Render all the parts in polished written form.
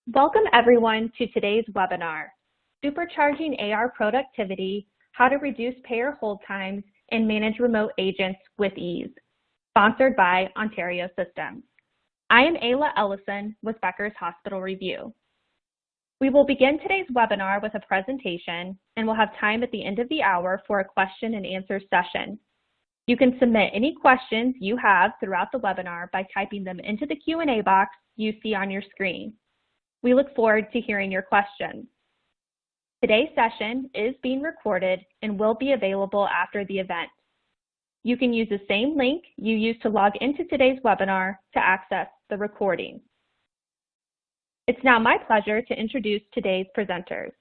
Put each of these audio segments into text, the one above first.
Welcome everyone to today's webinar, Supercharging AR Productivity, How to Reduce Payer Hold Times and Manage Remote Agents with Ease, sponsored by Ontario Systems. I am Ayla Ellison with Becker's Hospital Review. We will begin today's webinar with a presentation and we'll have time at the end of the hour for a question and answer session. You can submit any questions you have throughout the webinar by typing them into the Q&A box you see on your screen. We look forward to hearing your questions. Today's session is being recorded and will be available after the event. You can use the same link you used to log into today's webinar to access the recording. It's now my pleasure to introduce today's presenters.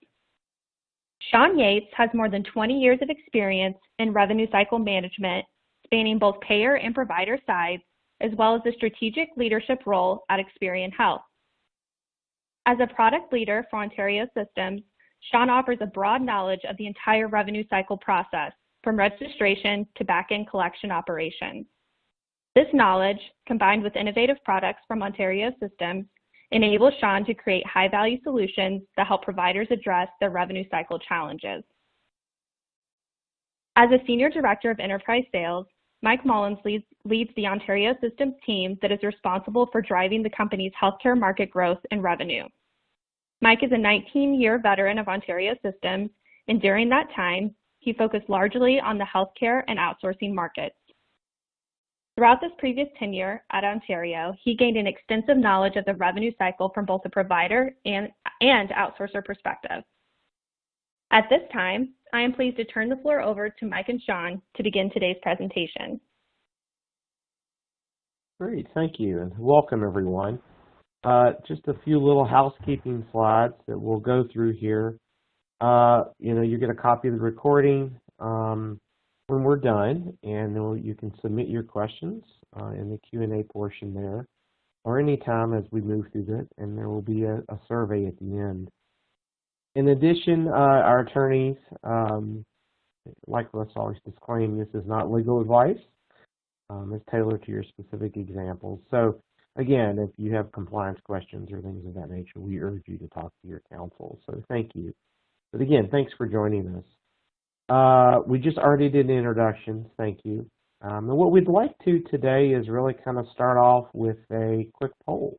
Sean Yates has more than 20 years of experience in revenue cycle management, spanning both payer and provider sides, as well as the strategic leadership role at Experian Health. As a product leader for Ontario Systems, Sean offers a broad knowledge of the entire revenue cycle process, from registration to back-end collection operations. This knowledge, combined with innovative products from Ontario Systems, enables Sean to create high-value solutions that help providers address their revenue cycle challenges. As a Senior Director of Enterprise Sales, Mike Mullins leads the Ontario Systems team that is responsible for driving the company's healthcare market growth and revenue. Mike is a 19-year veteran of Ontario Systems, and during that time, he focused largely on the healthcare and outsourcing markets. Throughout this previous tenure at Ontario, he gained an extensive knowledge of the revenue cycle from both a provider and outsourcer perspective. At this time, I am pleased to turn the floor over to Mike and Sean to begin today's presentation. Great, thank you, and welcome everyone. Just a few little housekeeping slides that we'll go through here. You get a copy of the recording when we're done, and then you can submit your questions in the Q&A portion there, or anytime as we move through it, and there will be a survey at the end. In addition, our attorneys, like let's always disclaim, this is not legal advice. It's tailored to your specific examples. So again, if you have compliance questions or things of that nature, we urge you to talk to your counsel. So thank you. But again, thanks for joining us. We just already did an introduction. Thank you. And what we'd like to today is really kind of start off with a quick poll.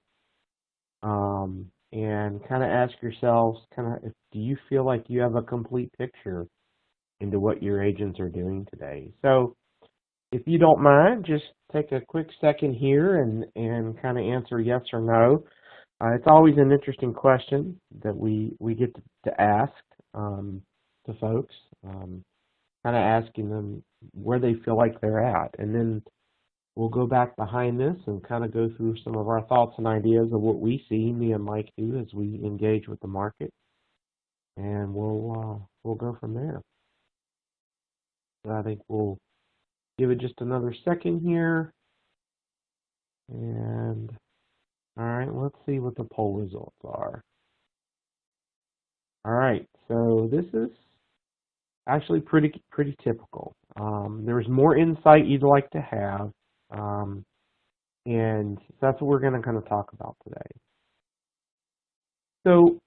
And kind of ask yourselves, do you feel like you have a complete picture into what your agents are doing today? So if you don't mind, just take a quick second here and kind of answer yes or no. It's always an interesting question that we get to ask to folks, kind of asking them where they feel like they're at. And then we'll go back behind this and kind of go through some of our thoughts and ideas of what we see, me and Mike do, as we engage with the market. And we'll go from there. So I think we'll give it just another second here. And all right, let's see what the poll results are. All right, so this is actually pretty typical. There's more insight you'd like to have. And that's what we're going to kind of talk about today. So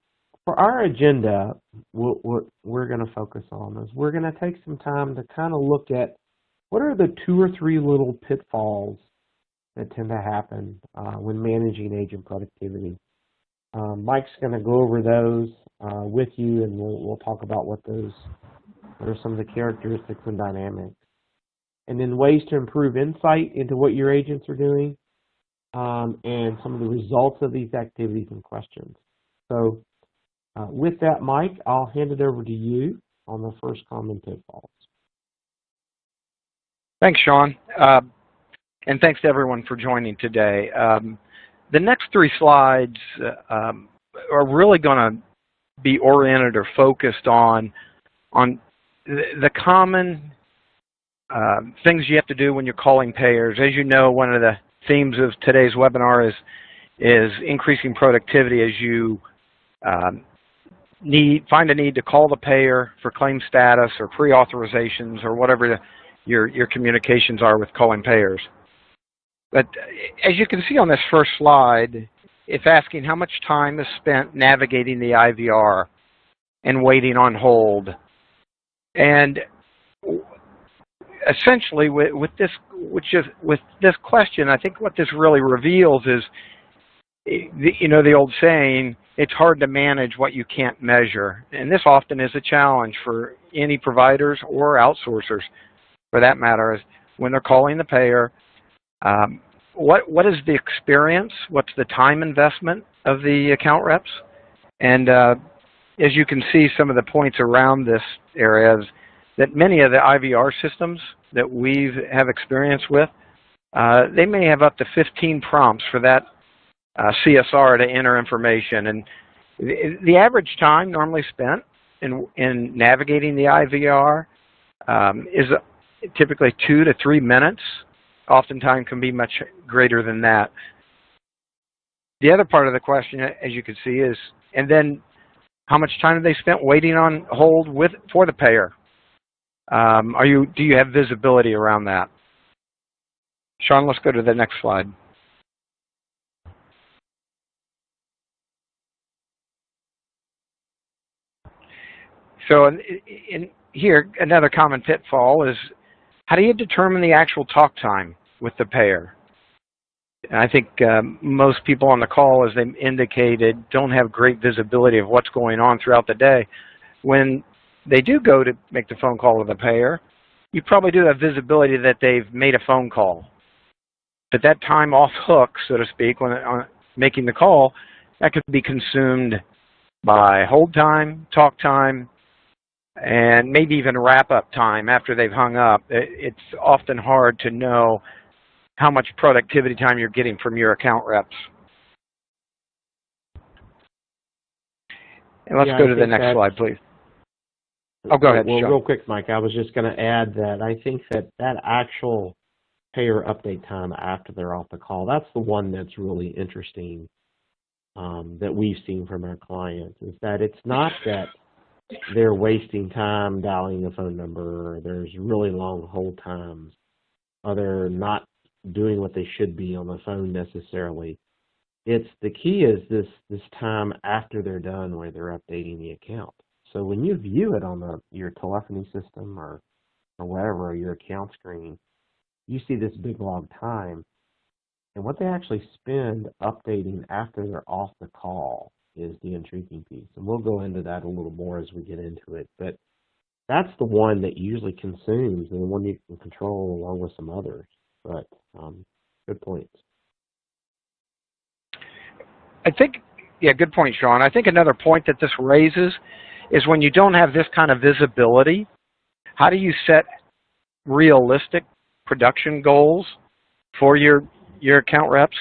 for our agenda, what we're going to focus on is we're going to take some time to kind of look at what are the 2 or 3 little pitfalls that tend to happen when managing agent productivity. Mike's going to go over those with you, and we'll talk about what are some of the characteristics and dynamics. And then ways to improve insight into what your agents are doing, and some of the results of these activities and questions. So with that, Mike, I'll hand it over to you on the first common pitfalls. Thanks, Sean. And thanks to everyone for joining today. The next 3 slides are really going to be oriented or focused on the common things you have to do when you're calling payers. As you know, one of the themes of today's webinar is increasing productivity as you find a need to call the payer for claim status or pre-authorizations or whatever your communications are with calling payers. But as you can see on this first slide, it's asking how much time is spent navigating the IVR and waiting on hold. And essentially, with this question, I think what this really reveals is, you know, the old saying, it's hard to manage what you can't measure. And this often is a challenge for any providers or outsourcers, for that matter, is when they're calling the payer. What is the experience? What's the time investment of the account reps? And as you can see, some of the points around this area is that many of the IVR systems that we have experience with, they may have up to 15 prompts for that CSR to enter information. And the average time normally spent in navigating the IVR is typically 2 to 3 minutes. Oftentimes can be much greater than that. The other part of the question, as you can see, is, and then how much time have they spent waiting on hold for the payer? Do you have visibility around that? Sean, let's go to the next slide. So in here, another common pitfall is, how do you determine the actual talk time with the payer? And I think most people on the call, as they indicated, don't have great visibility of what's going on throughout the day. When they do go to make the phone call to the payer, you probably do have visibility that they've made a phone call. But that time off hook, so to speak, when making the call, that could be consumed by hold time, talk time, and maybe even wrap-up time after they've hung up. It's often hard to know how much productivity time you're getting from your account reps. And let's go to the next slide, please. Oh, go ahead, Well, Sean. real quick, Mike, I was just going to add that I think that actual payer update time after they're off the call, that's the one that's really interesting that we've seen from our clients, is that it's not that they're wasting time dialing a phone number, or there's really long hold times, or they're not doing what they should be on the phone necessarily. It's the key is this time after they're done where they're updating the account. So when you view it on your telephony system or whatever, or your account screen, you see this big long time. And what they actually spend updating after they're off the call is the intriguing piece. And we'll go into that a little more as we get into it. But that's the one that usually consumes and the one you can control along with some others. But good points. I think, yeah, good point, Sean. I think another point that this raises is when you don't have this kind of visibility, how do you set realistic production goals for your account reps?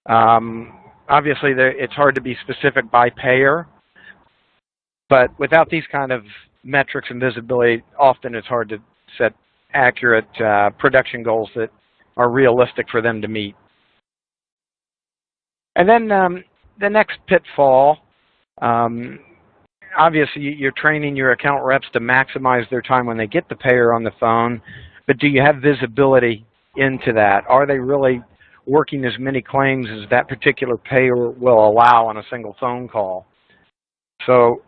Obviously, it's hard to be specific by payer, but without these kind of metrics and visibility, often it's hard to set accurate production goals that are realistic for them to meet. And then the next pitfall, obviously you're training your account reps to maximize their time when they get the payer on the phone, but do you have visibility into that? Are they really working as many claims as that particular payer will allow on a single phone call? So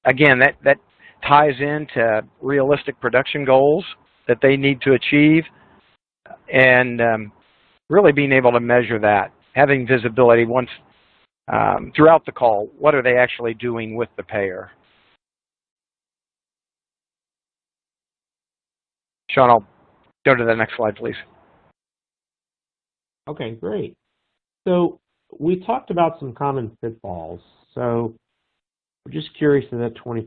again, that ties into realistic production goals that they need to achieve, and really being able to measure that, having visibility once throughout the call. What are they actually doing with the payer? Sean, I'll go to the next slide, please. Okay, great. So we talked about some common pitfalls. So we're just curious to that 20%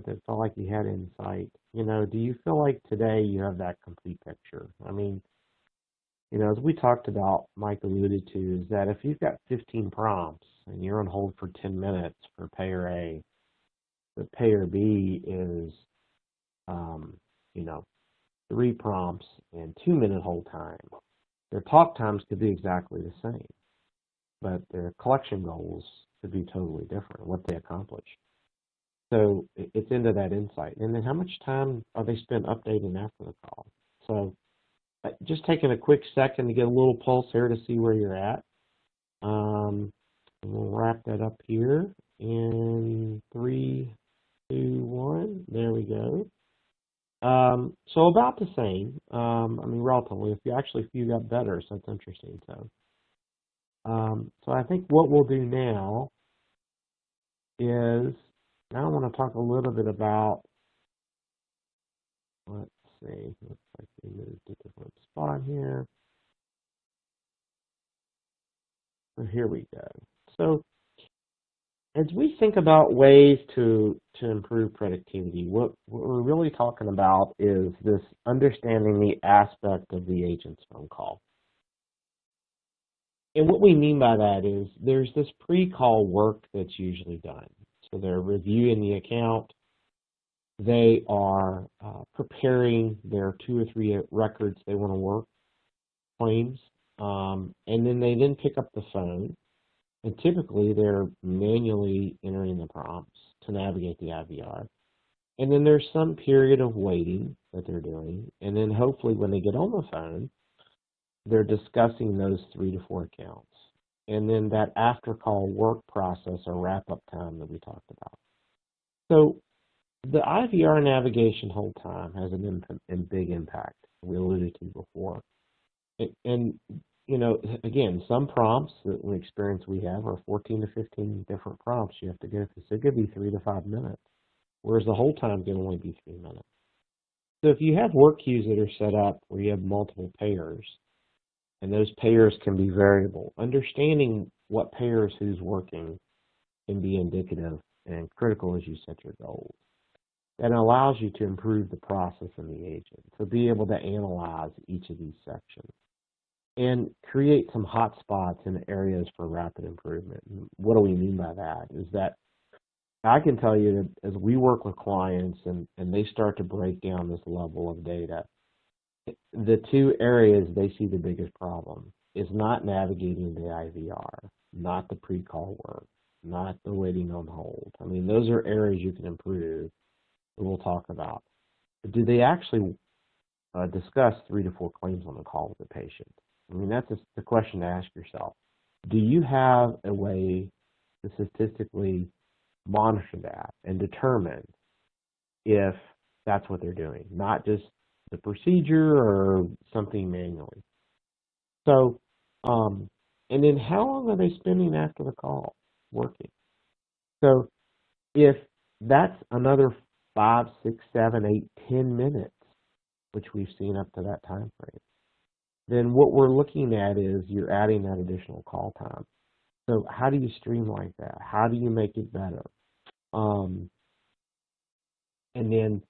that felt like you had insight. You know, do you feel like today you have that complete picture? I mean, you know, as we talked about, Mike alluded to, is that if you've got 15 prompts and you're on hold for 10 minutes for payer A, but payer B is, you know, 3 prompts and 2-minute hold time, their talk times could be exactly the same, but their collection goals could be totally different, what they accomplish. So it's into that insight. And then how much time are they spent updating after the call? So just taking a quick second to get a little pulse here to see where you're at. And we'll wrap that up here in 3, 2, 1. There we go. So about the same. I mean, relatively. If you got better, so that's interesting. So I think what we'll do now is, now I want to talk a little bit about, let's see, looks like we moved to a different spot here. So here we go. So as we think about ways to improve productivity, what we're really talking about is this understanding the aspect of the agent's phone call. And what we mean by that is there's this pre-call work that's usually done. So they're reviewing the account. They are preparing their 2 or 3 records they want to work, claims, and then they pick up the phone. And typically, they're manually entering the prompts to navigate the IVR. And then there's some period of waiting that they're doing. And then hopefully when they get on the phone, they're discussing those 3 to 4 accounts. And then that after-call work process or wrap-up time that we talked about. So the IVR navigation whole time has a big impact, we alluded to before. And you know, again, some prompts that we have are 14 to 15 different prompts you have to go through. So it could be 3 to 5 minutes, whereas the whole time can only be 3 minutes. So if you have work queues that are set up where you have multiple payers, and those payers can be variable, understanding what payers who's working can be indicative and critical as you set your goals. That allows you to improve the process in the agent, to be able to analyze each of these sections and create some hot spots in areas for rapid improvement. And what do we mean by that? Is that I can tell you that as we work with clients and they start to break down this level of data, the 2 areas they see the biggest problem is not navigating the IVR, not the pre-call work, not the waiting on hold. I mean, those are areas you can improve that we'll talk about. But do they actually discuss 3 to 4 claims on the call with the patient? I mean, that's the question to ask yourself. Do you have a way to statistically monitor that and determine if that's what they're doing, not just the procedure or something manually? So, and then how long are they spending after the call working? So if that's another 5, 6, 7, 8, 10 minutes, which we've seen up to that time frame, then what we're looking at is you're adding that additional call time. So how do you streamline that? How do you make it better? And then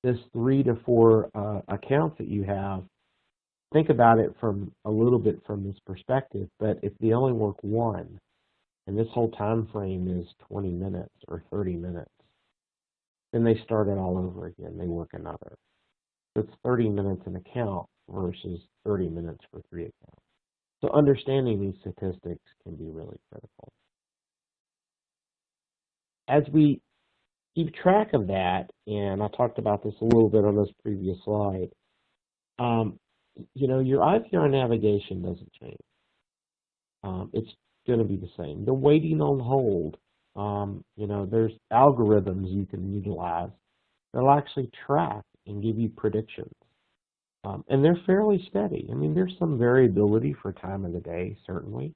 this 3 to 4 accounts that you have, think about it from a little bit from this perspective, but if they only work 1, and this whole time frame is 20 minutes or 30 minutes, then they start it all over again. They work another. So it's 30 minutes an account versus 30 minutes for 3 accounts. So understanding these statistics can be really critical. As we keep track of that, and I talked about this a little bit on this previous slide, you know, your IVR navigation doesn't change. It's going to be the same. The waiting on hold, you know, there's algorithms you can utilize that'll actually track and give you predictions. And they're fairly steady. I mean, there's some variability for time of the day, certainly.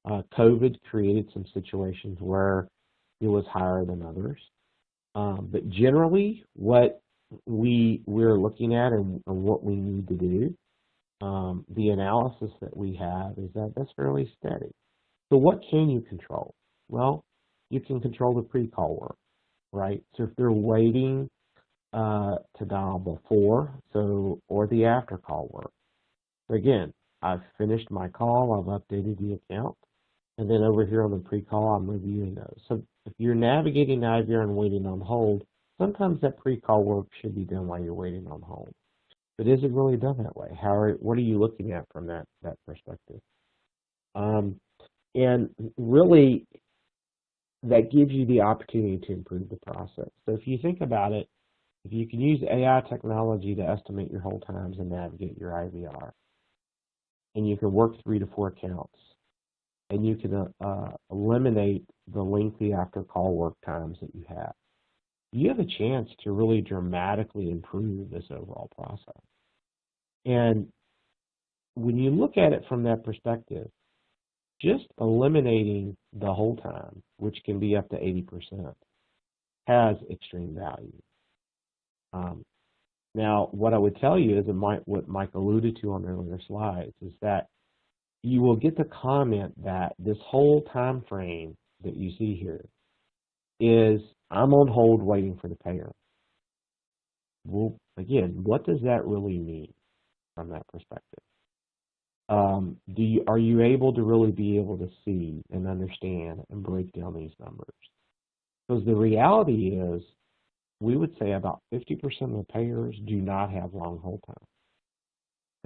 COVID created some situations where it was higher than others. But generally, what we're looking at and what we need to do, the analysis that we have is that that's fairly steady. So what can you control? Well, you can control the pre-call work, right? So if they're waiting to dial before, or the after call work. So again, I've finished my call, I've updated the account, and then over here on the pre-call, I'm reviewing those. So if you're navigating IVR and waiting on hold, sometimes that pre-call work should be done while you're waiting on hold. But is it really done that way? What are you looking at from that perspective? And really, that gives you the opportunity to improve the process. So if you think about it, if you can use AI technology to estimate your hold times and navigate your IVR, and you can work 3 to 4 accounts, and you can eliminate the lengthy after-call work times that you have, you have a chance to really dramatically improve this overall process. And when you look at it from that perspective, just eliminating the hold time, which can be up to 80%, has extreme value. Now, what I would tell you is what Mike alluded to on earlier slides is that you will get the comment that this whole time frame that you see here is I'm on hold waiting for the payer. Well, again, what does that really mean from that perspective? Are you able to really be able to see and understand and break down these numbers? Because the reality is, we would say about 50% of the payers do not have long hold time.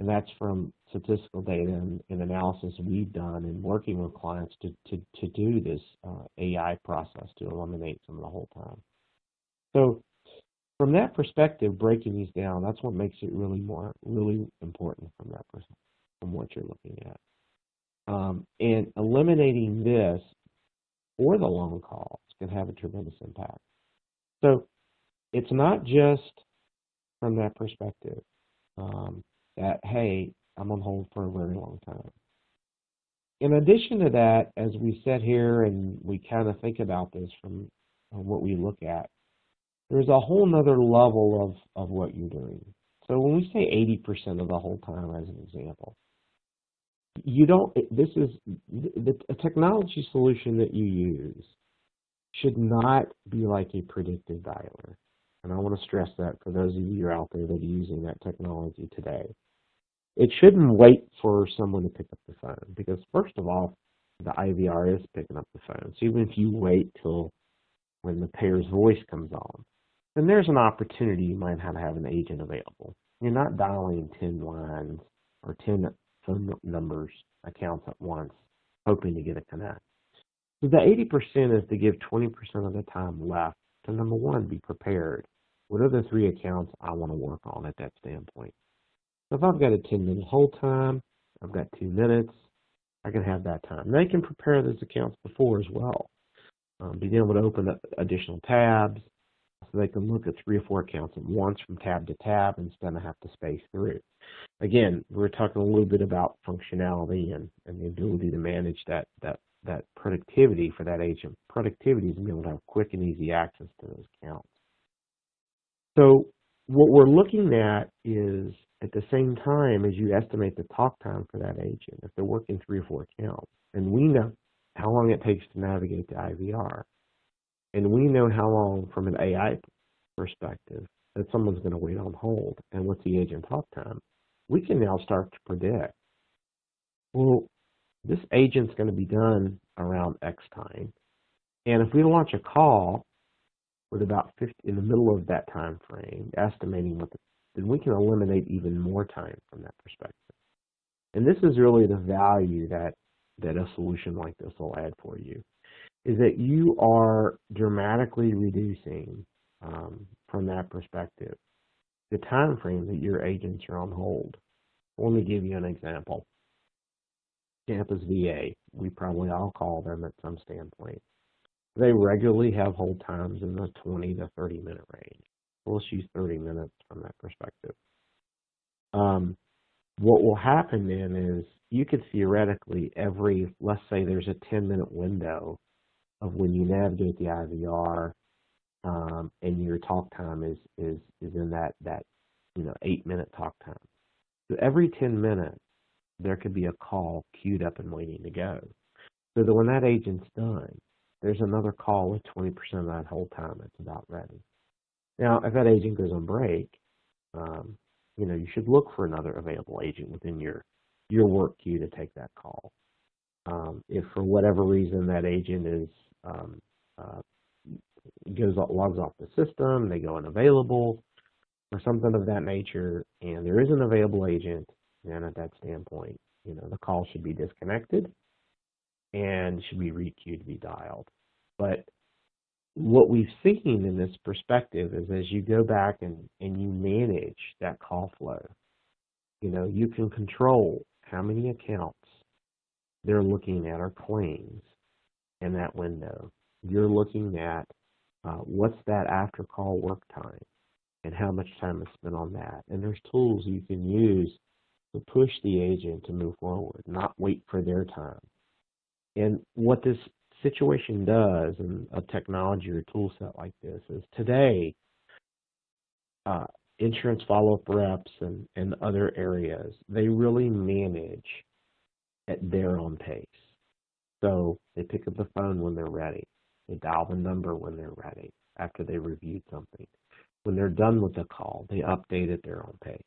And that's from statistical data and analysis we've done in working with clients to do this AI process to eliminate some of the hold time. So from that perspective, breaking these down, that's what makes it really important from that perspective, from what you're looking at. And eliminating this or the long calls can have a tremendous impact. So it's not just from that perspective that, hey, I'm on hold for a very long time. In addition to that, as we sit here and we kind of think about this from what we look at, there's a whole nother level of what you're doing. So when we say 80% of the whole time as an example, a technology solution that you use should not be like a predictive dialer. And I want to stress that for those of you out there that are using that technology today. It shouldn't wait for someone to pick up the phone because, first of all, the IVR is picking up the phone. So even if you wait till when the payer's voice comes on, then there's an opportunity you might have to have an agent available. You're not dialing 10 lines or 10 phone numbers, accounts at once, hoping to get a connect. So the 80% is to give 20% of the time left to, number one, be prepared. What are the 3 accounts I want to work on at that standpoint? So if I've got a 10-minute hold time, I've got 2 minutes, I can have that time. They can prepare those accounts before as well. Being able to open up additional tabs so they can look at 3 or 4 accounts at once from tab to tab instead of have to space through. Again, we're talking a little bit about functionality and the ability to manage that productivity for that agent. Productivity is being able to have quick and easy access to those accounts. So what we're looking at is, at the same time as you estimate the talk time for that agent, if they're working 3 or 4 accounts, and we know how long it takes to navigate the IVR, and we know how long from an AI perspective that someone's going to wait on hold, and what's the agent talk time, we can now start to predict, well, this agent's going to be done around X time, and if we launch a call with about 50 in the middle of that time frame, estimating then we can eliminate even more time from that perspective. And this is really the value that a solution like this will add for you, is that you are dramatically reducing, from that perspective, the time frame that your agents are on hold. Let me give you an example. Campus VA, we probably all call them at some standpoint. They regularly have hold times in the 20 to 30 minute range. Let's use 30 minutes from that perspective. What will happen then is you could theoretically let's say there's a 10-minute window of when you navigate the IVR, and your talk time is in that 8-minute talk time. So every 10 minutes, there could be a call queued up and waiting to go. So that when that agent's done, there's another call with 20% of that whole time that's about ready. Now, if that agent goes on break, you should look for another available agent within your work queue to take that call. If for whatever reason that agent is logs off the system, they go unavailable, or something of that nature, and there is an available agent, then at that standpoint, the call should be disconnected and should be re-queued to be dialed. But what we've seen in this perspective is as you go back and you manage that call flow, you can control how many accounts they're looking at are claims in that window. You're looking at what's that after call work time and how much time is spent on that. And there's tools you can use to push the agent to move forward, not wait for their time. And what this situation does in a technology or tool set like this is today, insurance follow-up reps and other areas, they really manage at their own pace. So they pick up the phone when they're ready. They dial the number when they're ready after they reviewed something. When they're done with the call, they update at their own pace.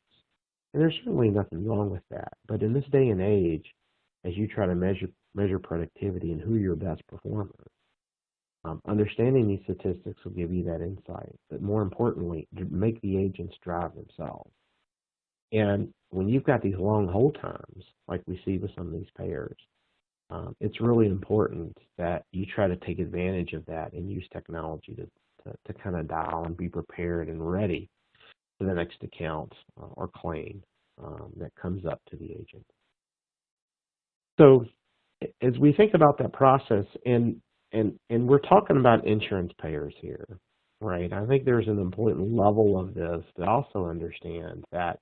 And there's certainly nothing wrong with that. But in this day and age, as you try to measure productivity and who are your best performers, understanding these statistics will give you that insight. But more importantly, to make the agents drive themselves. And when you've got these long hold times, like we see with some of these payers, it's really important that you try to take advantage of that and use technology to kind of dial and be prepared and ready for the next account or claim that comes up to the agent. So as we think about that process, and we're talking about insurance payers here, right? I think there's an important level of this to also understand that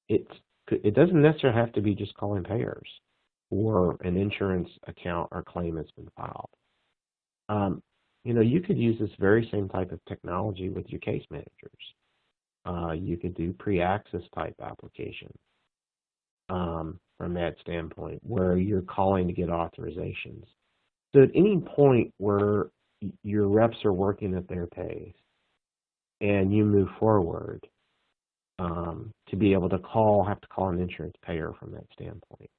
it doesn't necessarily have to be just calling payers or an insurance account or claim that's been filed. You could use this very same type of technology with your case managers. You could do pre-access type applications from that standpoint, where you're calling to get authorizations. So at any point where your reps are working at their pace and you move forward, to be able to have to call an insurance payer from that standpoint,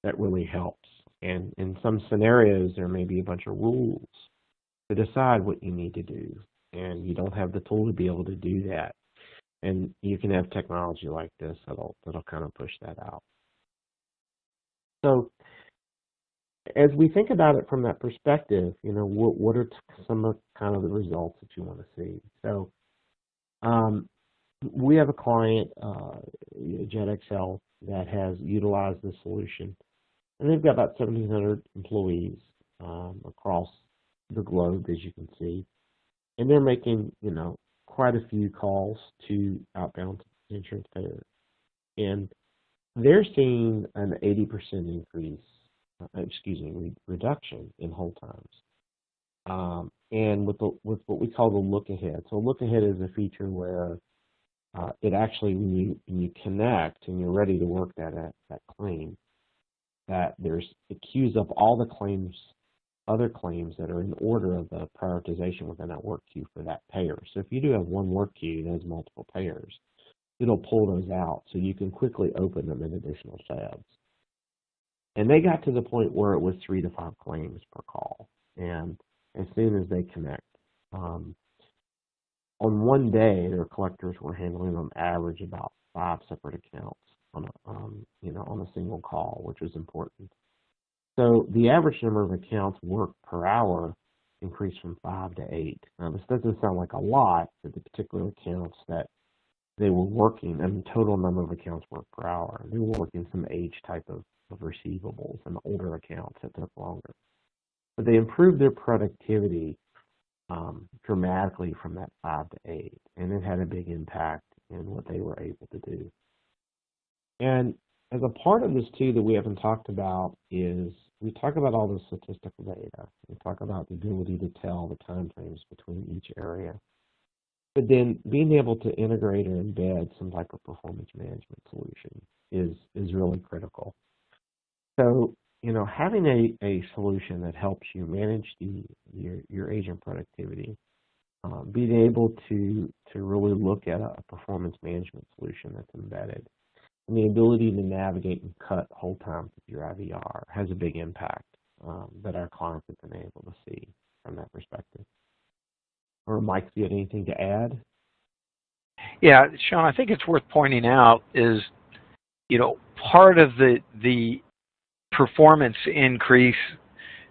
that really helps. And in some scenarios, there may be a bunch of rules to decide what you need to do, and you don't have the tool to be able to do that. And you can have technology like this that'll kind of push that out. So as we think about it from that perspective, what are some of kind of the results that you want to see? So we have a client, JetXL, that has utilized this solution, and they've got about 1,700 employees across the globe, as you can see, and they're making quite a few calls to outbound insurance payers, and they're seeing an 80% reduction in hold times, and with what we call the look ahead. So look ahead is a feature where it actually, when you connect and you're ready to work that claim, that it queues up all the other claims that are in order of the prioritization within that work queue for that payer. So if you do have one work queue that has multiple payers, it'll pull those out so you can quickly open them in additional tabs. And they got to the point where it was 3 to 5 claims per call. And as soon as they connect, on one day, their collectors were handling on average about 5 separate accounts on a single call, which was important. So the average number of accounts worked per hour increased from 5 to 8. Now this doesn't sound like a lot for the particular accounts that they were working, and the total number of accounts worked per hour. They were working some age type of receivables and older accounts that took longer. But they improved their productivity dramatically from that 5 to 8, and it had a big impact in what they were able to do. And as a part of this too that we haven't talked about is we talk about all the statistical data. We talk about the ability to tell the time frames between each area. But then being able to integrate or embed some type of performance management solution is really critical. So, having a solution that helps you manage your agent productivity, being able to really look at a performance management solution that's embedded, and the ability to navigate and cut hold times with your IVR has a big impact that our clients have been able to see from that perspective. Or Mike, do you have anything to add? Yeah, Sean, I think it's worth pointing out is, part of the performance increase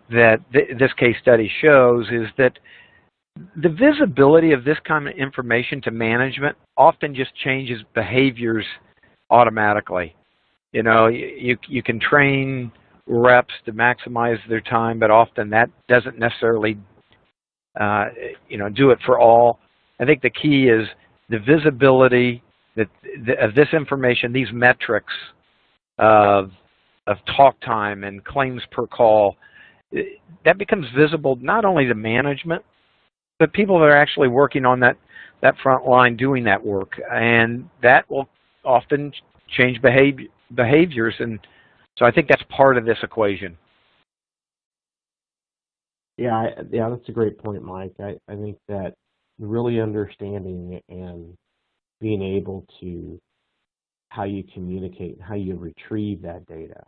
that this case study shows is that the visibility of this kind of information to management often just changes behaviors automatically. You can train reps to maximize their time, but often that doesn't necessarily do it for all. I think the key is the visibility of this information, these metrics of talk time and claims per call. That becomes visible not only to management, but people that are actually working on that front line doing that work, and that will often change behaviors. And so I think that's part of this equation. Yeah, that's a great point, Mike. I think that really understanding and being able to how you communicate, how you retrieve that data.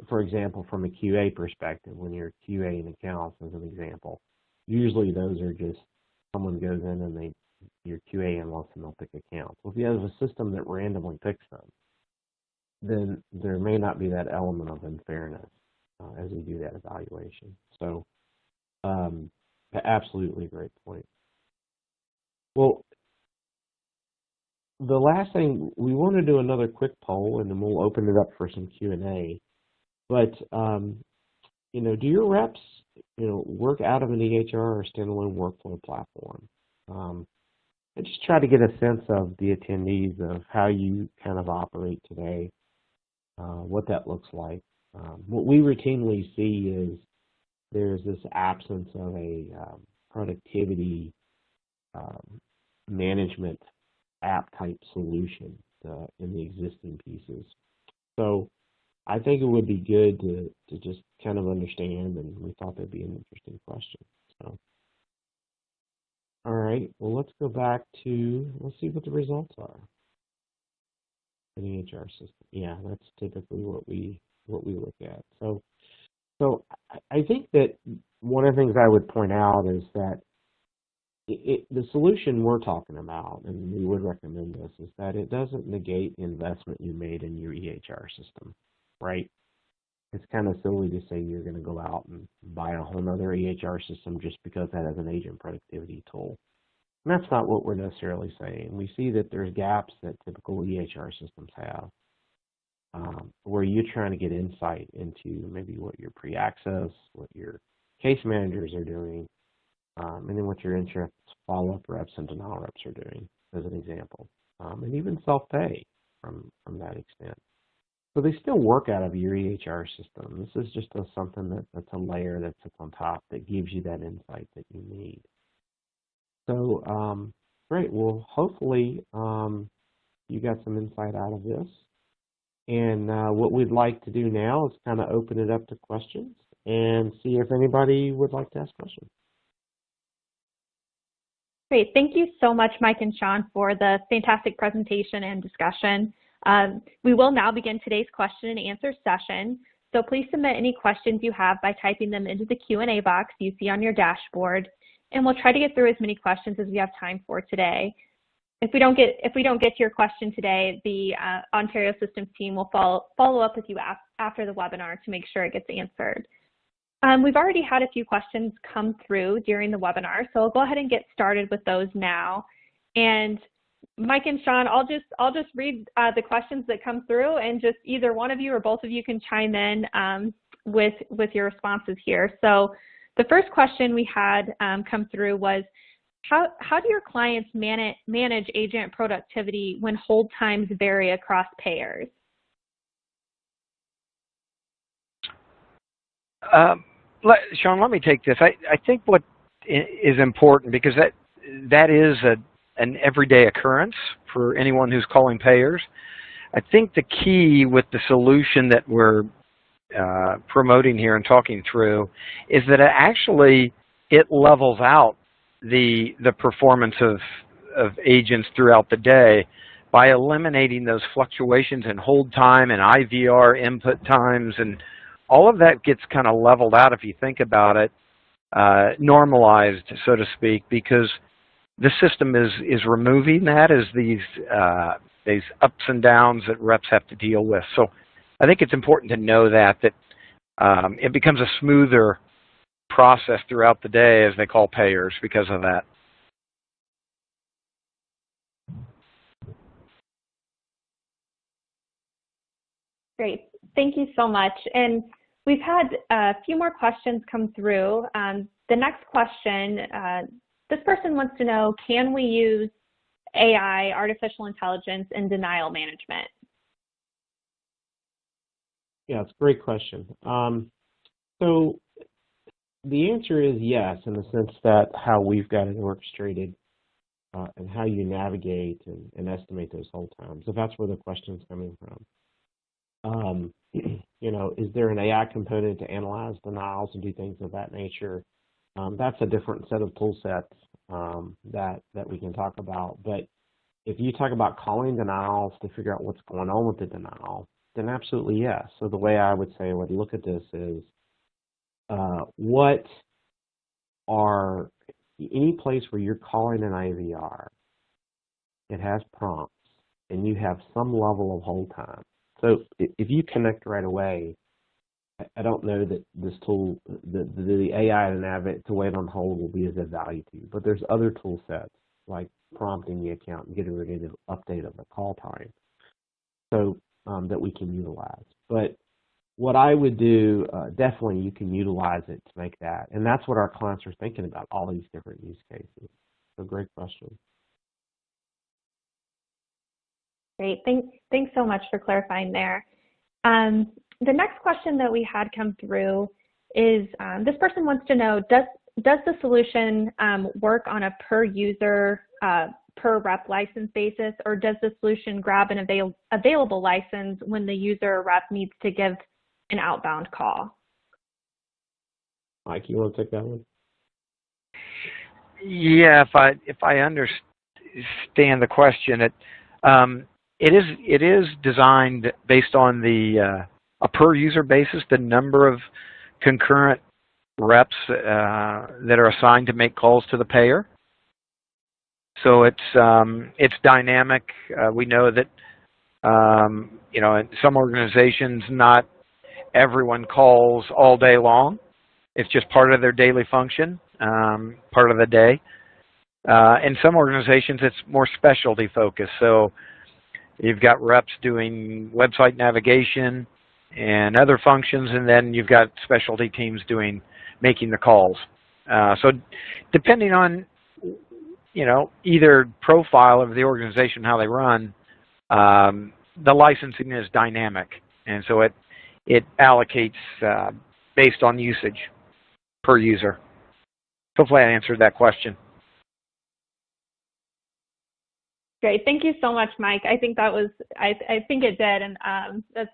For example, from a QA perspective, when you're QA-ing accounts, as an example, usually those are just someone goes in and your QA analyst and they'll pick accounts. Well, if you have a system that randomly picks them, then there may not be that element of unfairness as we do that evaluation. So, absolutely great point. Well, the last thing, we want to do another quick poll, and then we'll open it up for some Q&A. But, do your reps, work out of an EHR or standalone workflow platform? I just try to get a sense of the attendees of how you kind of operate today, what that looks like. What we routinely see is there's this absence of a productivity management app type solution in the existing pieces. So I think it would be good to just kind of understand, and we thought that'd be an interesting question. So, all right, well, let's go back to, let's see what the results are. An EHR system. Yeah, that's typically what we look at. So I think that one of the things I would point out is that the solution we're talking about, and we would recommend this, is that it doesn't negate the investment you made in your EHR system, right? It's kind of silly to say you're going to go out and buy a whole other EHR system just because that is an agent productivity tool. And that's not what we're necessarily saying. We see that there's gaps that typical EHR systems have, where you're trying to get insight into maybe what your pre-access, what your case managers are doing, and then what your insurance follow-up reps and denial reps are doing, as an example, and even self-pay from that extent. So they still work out of your EHR system. This is just something that's a layer that sits on top that gives you that insight that you need. So, great. Well, hopefully you got some insight out of this. And what we'd like to do now is kind of open it up to questions and see if anybody would like to ask questions. Great. Thank you so much, Mike and Sean, for the fantastic presentation and discussion. We will now begin today's question and answer session. So please submit any questions you have by typing them into the Q&A box you see on your dashboard, and we'll try to get through as many questions as we have time for today. If we don't get to your question today, the Ontario Systems team will follow up with you after the webinar to make sure it gets answered. We've already had a few questions come through during the webinar, so I'll go ahead and get started with those now. And Mike and Sean, I'll just read the questions that come through, and just either one of you or both of you can chime in with your responses here. So the first question we had come through was, how do your clients manage agent productivity when hold times vary across payers? Sean, let me take this. I think what is important, because that is an everyday occurrence for anyone who's calling payers. I think the key with the solution that we're promoting here and talking through is that it levels out the performance of agents throughout the day by eliminating those fluctuations in hold time and IVR input times, and all of that gets kind of leveled out, if you think about it, normalized, so to speak, because the system is removing that as these ups and downs that reps have to deal with. So I think it's important to know that it becomes a smoother process throughout the day as they call payers because of that. Great. Thank you so much. And we've had a few more questions come through. The next question, this person wants to know, can we use AI, artificial intelligence, in denial management? Yeah, it's a great question. So the answer is yes, in the sense that how we've got it orchestrated and how you navigate and estimate those hold times, if that's where the question's coming from. You know, is there an AI component to analyze denials and do things of that nature? That's a different set of tool sets that we can talk about. But if you talk about calling denials to figure out what's going on with the denial, then absolutely yes. So the way I would say I would look at this is what are any place where you're calling an IVR, it has prompts and you have some level of hold time. So if you connect right away, I don't know that this tool, the AI to wait on hold will be of value to you. But there's other tool sets like prompting the account and getting rid of the update of the call time, so that we can utilize. But what I would do, definitely you can utilize it to make that. And that's what our clients are thinking about, all these different use cases. So great question. Great. Thanks so much for clarifying there. The next question that we had come through is this person wants to know, does the solution work on a per user, per rep license basis, or does the solution grab an available license when the user or rep needs to give an outbound call? Mike, you want to take that one? Yeah, if I understand the question, it is designed based on the a per user basis, the number of concurrent reps that are assigned to make calls to the payer. So it's dynamic. We know that you know, in some organizations, not everyone calls all day long. It's just part of their daily function, part of the day. In some organizations, it's more specialty focused. So you've got reps doing website navigation and other functions, and then you've got specialty teams making the calls. So depending on, you know, either profile of the organization, how they run, the licensing is dynamic, and so it allocates based on usage per user. Hopefully I answered that question. Great. Thank you so much, Mike. I think that was, I think it did, and that's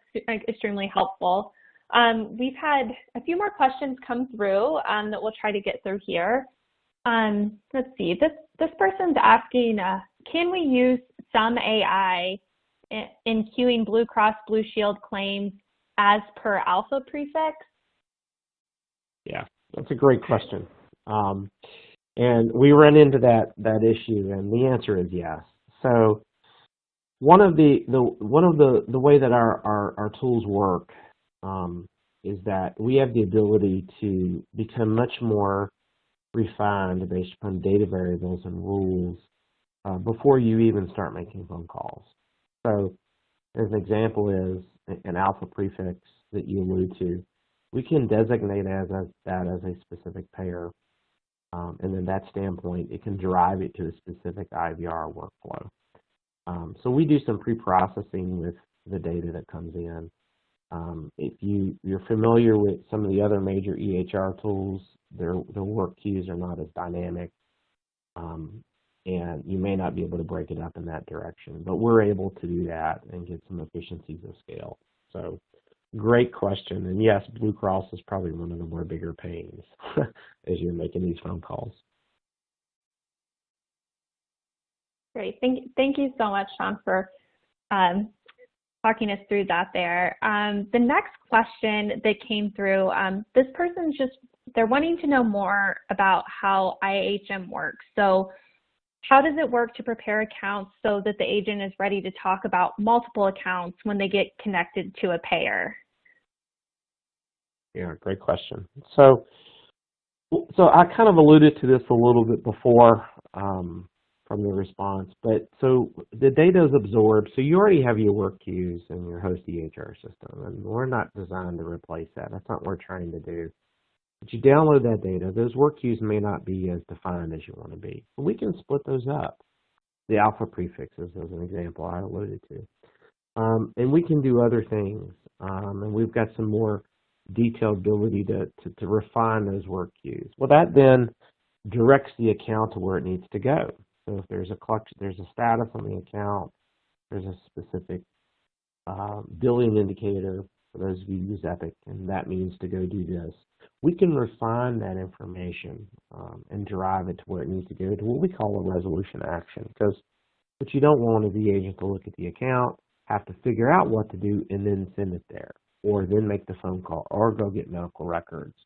extremely helpful. We've had a few more questions come through that we'll try to get through here. Let's see. This person's asking, can we use some AI in queuing Blue Cross Blue Shield claims as per alpha prefix? Yeah, that's a great question. And we run into that issue, and the answer is yes. So one of the way that our tools work is that we have the ability to become much more refined based upon data variables and rules before you even start making phone calls. So as an example is an alpha prefix that you allude to. We can designate that as a specific payer, and then that standpoint, it can drive it to a specific IVR workflow. So we do some pre-processing with the data that comes in. If you're familiar with some of the other major EHR tools, their work queues are not as dynamic, and you may not be able to break it up in that direction. But we're able to do that and get some efficiencies of scale. So great question. And yes, Blue Cross is probably one of the more bigger pains as you're making these phone calls. Great. Thank you so much, Sean, for talking us through that there. The next question that came through, this person's they're wanting to know more about how IHM works. So how does it work to prepare accounts so that the agent is ready to talk about multiple accounts when they get connected to a payer? Yeah, great question. So I kind of alluded to this a little bit before from from the response. But so the data is absorbed. So you already have your work queues in your host EHR system, and we're not designed to replace that. That's not what we're trying to do. But you download that data. Those work queues may not be as defined as you want to be. But we can split those up. The alpha prefixes, as an example I alluded to. And we can do other things. And we've got some more detailed ability to refine those work queues. Well, that then directs the account to where it needs to go. So if there's a status on the account, there's a specific billing indicator for those of you who use Epic, and that means to go do this. We can refine that information and drive it to where it needs to go to what we call a resolution action. Because what you don't want is the agent to look at the account, have to figure out what to do, and then send it there, or then make the phone call, or go get medical records.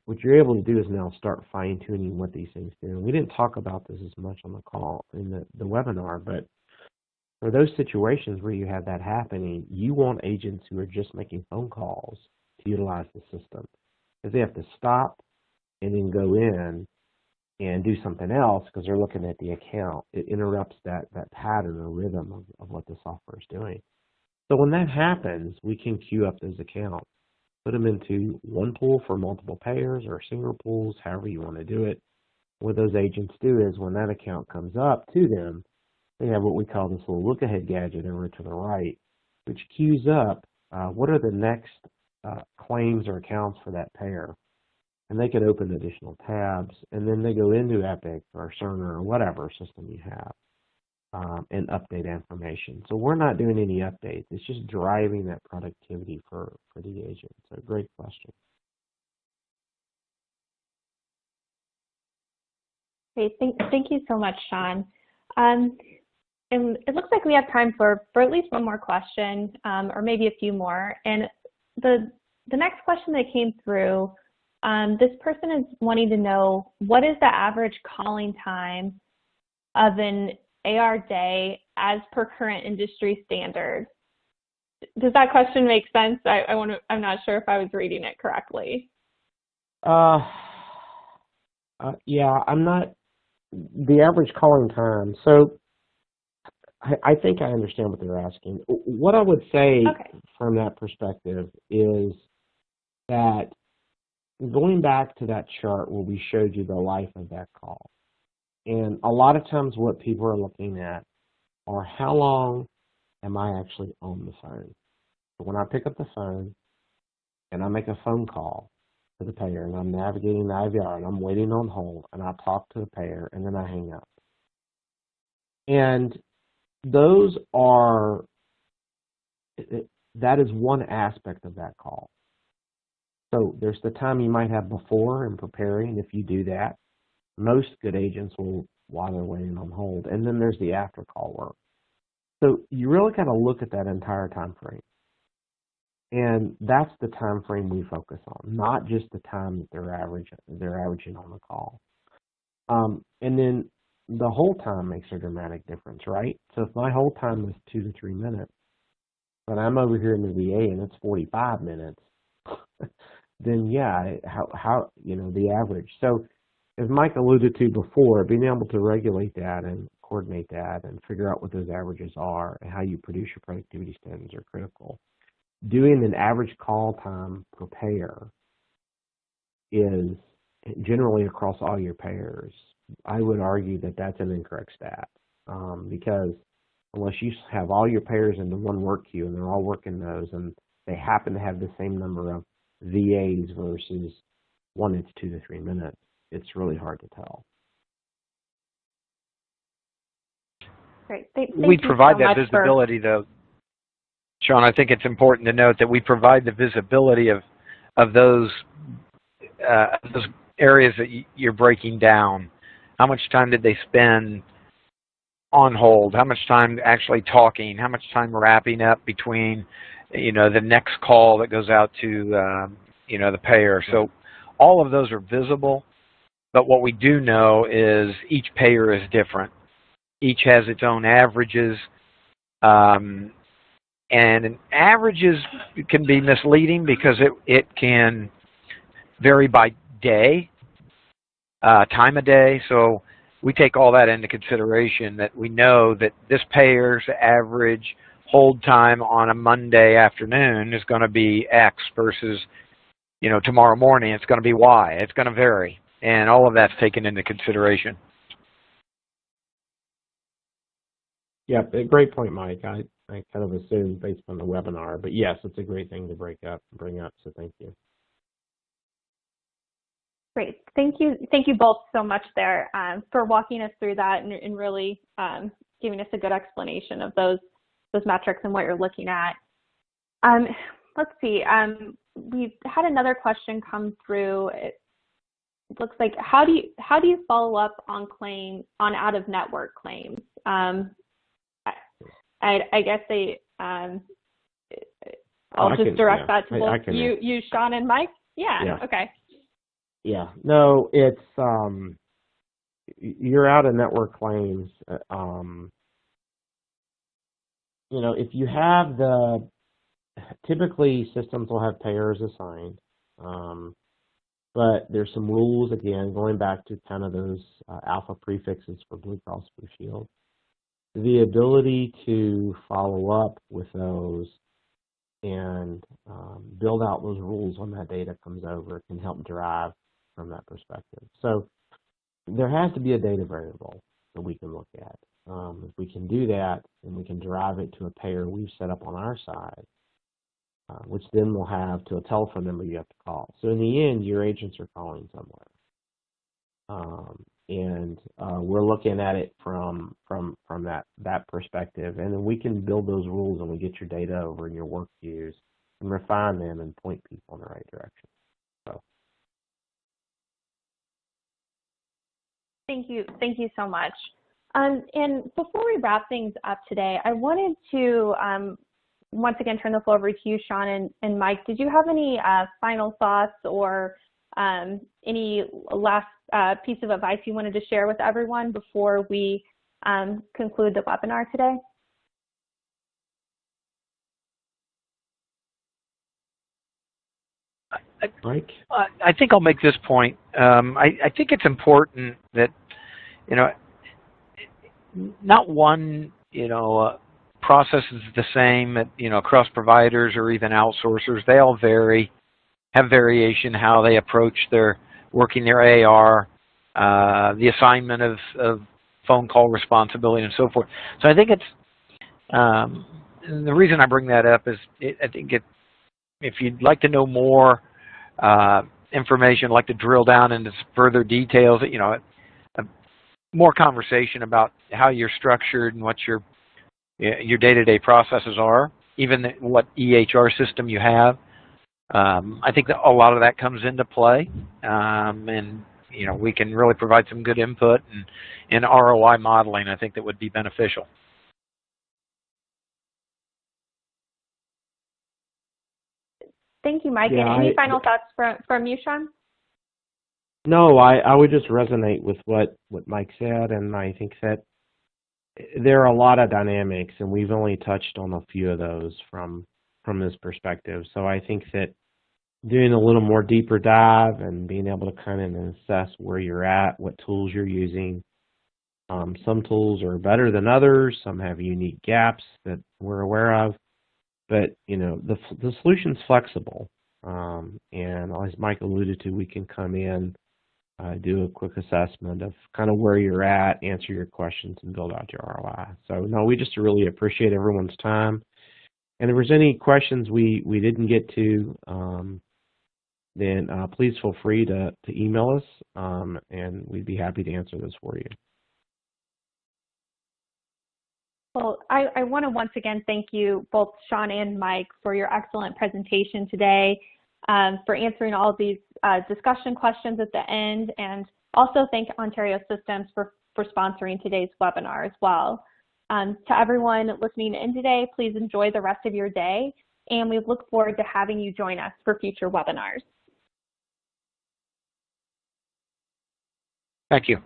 What you're able to do is now start fine-tuning what these things do. And we didn't talk about this as much on the call in the webinar, but for those situations where you have that happening, you want agents who are just making phone calls to utilize the system. If they have to stop and then go in and do something else because they're looking at the account, it interrupts that pattern or rhythm of what the software is doing. So when that happens, we can queue up those accounts, put them into one pool for multiple payers or single pools, however you want to do it. What those agents do is when that account comes up to them, they have what we call this little look-ahead gadget over to the right, which queues up what are the next claims or accounts for that payer. And they can open additional tabs, and then they go into Epic or Cerner or whatever system you have and update information. So we're not doing any updates. It's just driving that productivity for the agent. So great question. Great. Thank you so much, Sean. And it looks like we have time for at least one more question, or maybe a few more. And the next question that came through, this person is wanting to know, what is the average calling time of an AR day as per current industry standards? Does that question make sense? I'm not sure if I was reading it correctly. Yeah, I'm not. The average calling time. So I think I understand what they're asking. What I would say from that perspective is that going back to that chart where we showed you the life of that call, and a lot of times what people are looking at are how long am I actually on the phone. So when I pick up the phone and I make a phone call to the payer and I'm navigating the IVR and I'm waiting on hold and I talk to the payer and then I hang up. And those are, that is one aspect of that call. So there's the time you might have before and preparing. If you do that, most good agents will while they're waiting on hold. And then there's the after call work. So you really got to look at that entire time frame. And that's the time frame we focus on, not just the time that they're averaging on the call. And then the hold time makes a dramatic difference, right? So if my hold time is 2 to 3 minutes, but I'm over here in the VA and it's 45 minutes, then yeah, how you know, the average. So as Mike alluded to before, being able to regulate that and coordinate that and figure out what those averages are and how you produce your productivity standards are critical. Doing an average call time per payer is generally across all your payers. I would argue that that's an incorrect stat because unless you have all your payers into one work queue and they're all working those and they happen to have the same number of VAs versus one that's 2 to 3 minutes, it's really hard to tell. Great. Thank we you provide so that visibility, though. Sean, I think it's important to note that we provide the visibility of those areas that you're breaking down. How much time did they spend on hold? How much time actually talking? How much time wrapping up between, you know, the next call that goes out to, you know, the payer? So all of those are visible, but what we do know is each payer is different. Each has its own averages, and averages can be misleading because it can vary by day, time of day. So we take all that into consideration, that we know that this payer's average hold time on a Monday afternoon is going to be X versus, tomorrow morning it's going to be Y. It's going to vary, and all of that's taken into consideration. Yeah, great point, Mike. I kind of assumed based on the webinar, but yes, it's a great thing to bring up, so thank you. Great. Thank you both so much there for walking us through that and really giving us a good explanation of those metrics and what you're looking at. Let's see. We've had another question come through. It looks like how do you follow up on out-of-network claims? I guess I'll just direct that to both you, Sean, and Mike. Yeah. Okay. Yeah. No, it's your out-of-network claims. If you have typically systems will have payers assigned, but there's some rules, again, going back to kind of those alpha prefixes for Blue Cross Blue Shield. The ability to follow up with those and build out those rules when that data comes over can help drive from that perspective. So there has to be a data variable that we can look at. If we can do that, and we can drive it to a payer we've set up on our side, which then we'll have to a telephone number you have to call. So in the end, your agents are calling somewhere. We're looking at it from that perspective, and then we can build those rules and we get your data over in your work queues and refine them and point people in the right direction. So. Thank you so much. And before we wrap things up today, I wanted to once again turn the floor over to you, Sean and Mike. Did you have any final thoughts or any last piece of advice you wanted to share with everyone before we conclude the webinar today? Mike? I think I'll make this point. I think it's important that, not one, process is the same at, across providers or even outsourcers. They all have variation how they approach working their AR, the assignment of phone call responsibility and so forth. So I think the reason I bring that up is if you'd like to know more information, like to drill down into further details, more conversation about how you're structured and what your day-to-day processes are, even what EHR system you have. I think that a lot of that comes into play, and we can really provide some good input and ROI modeling. I think that would be beneficial. Thank you, Mike. Yeah, and any final thoughts from you, Sean? No, I would just resonate with what Mike said, and I think that there are a lot of dynamics, and we've only touched on a few of those from this perspective. So I think that doing a little more deeper dive and being able to kind of assess where you're at, what tools you're using. Some tools are better than others. Some have unique gaps that we're aware of. But, the solution's flexible. And as Mike alluded to, we can come in, do a quick assessment of kind of where you're at, answer your questions, and build out your ROI. So, no, we just really appreciate everyone's time. And if there's any questions we didn't get to, then please feel free to email us, and we'd be happy to answer those for you. Well, I want to once again thank you, both Sean and Mike, for your excellent presentation today, for answering all of these discussion questions at the end, and also thank Ontario Systems for sponsoring today's webinar as well. To everyone listening in today, please enjoy the rest of your day, and we look forward to having you join us for future webinars. Thank you.